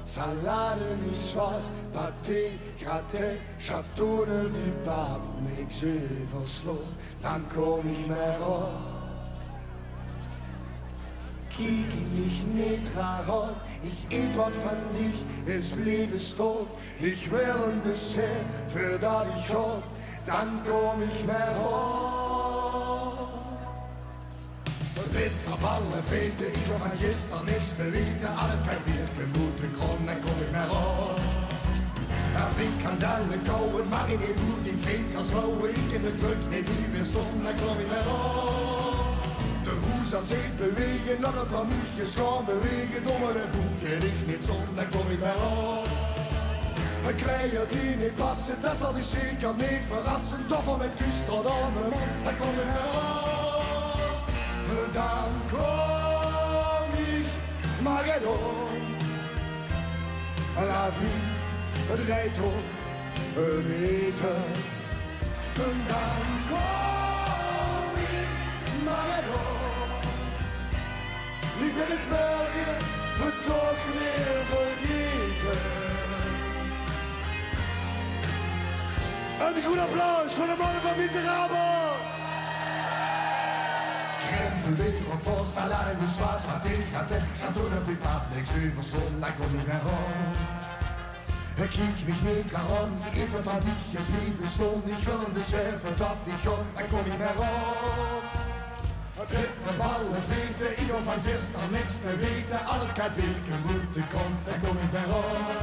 salade, niçoise, pâté, gratin, châteauneuf du pape, niks oversloot, dan kom ik meer op. Kijk mich niet raar op, ich eet wat van dich, es blijven stot. Ich will een dessert, voordat ik op, dan kom ik meer op. Bitterballen, veten, ik wil van gisteren niks te weten. Al het kan weer moeten krom, dan kom ik meer op. Frikandellen kouwen, maar in een doet die vreemd zal slowen. Ik in de druk, nee wie weer stond, dan kom ik meer op. De hoes had zich bewegen, dat het dan niet gaan bewegen. Domme de boeken, ik niet zon, dan kom ik meer op. Een kleier die niet passen, dat zal die zeker niet verrassen. Toffer met kust tot aan de mond, dan kom ik meer op. Dan kom ik maar om. La vie, het rijdt op een meter. En dan kom ik maar om. Ik ben het morgen het toch weer vergeten. Een goed applaus voor de mannen van Miserabel. Beweging voor salade, niçoise, pâté, gratin, châteauneuf du pape, niks oversloot, dan kom ik meer op. Kijk mich niet aan, ik eet me van dich, is blijven stom. Ik wil een dessert, voordat ik ga, dan kom ik meer op. Bitterballen vreten, ik wil van gisteren niks te weten. Al het kan weken moeten komen, dan kom ik meer op.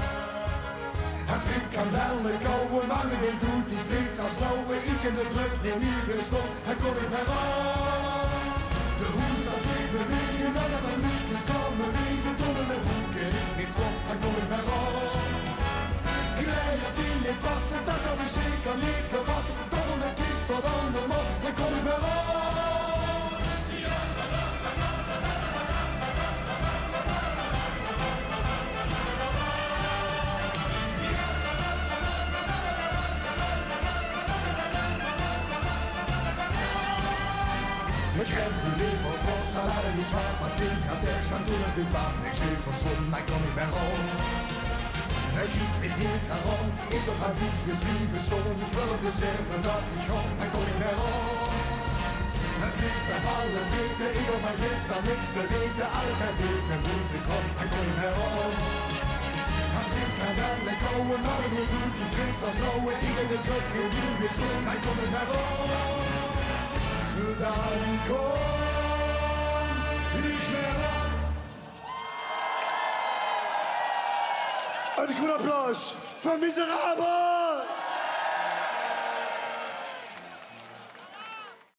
Frikandellen kouwen, maar meneer doet die vreed als lauwe. Ik in de druk, neem niet weer stop, dan kom ik meer op. De hoes als ik bewegen, dat het dan niet is kan bewegen. Domme de boeken, ik niet van, dan kom ik meer op. Ik leid dat die niet passen, dat zal ik zeker niet verrassen. Domme met kist tot aan de mond, dan kom ik meer op. Ik ren de leven voor salade, niçoise, pâté, gratin, châteauneuf du pape, niks oversloot, dan kom ik meer op. Kijk mich niet aan, ik wil van dich is lieve zoon. Ik wil een dessert, voordat ik ga, dan kom ik meer op. Bitterballen vreten, ik wil van gisteren niks te weten. Alle kan weken moeten komen, dan kom ik meer op. Frikandellen kouwen, maar wanneer doet die vreemd als lauwe. Ik in de druk, nu weer stond, dan kom ik meer op. Dan kom ik meer op. Een goed applaus voor Miserabel!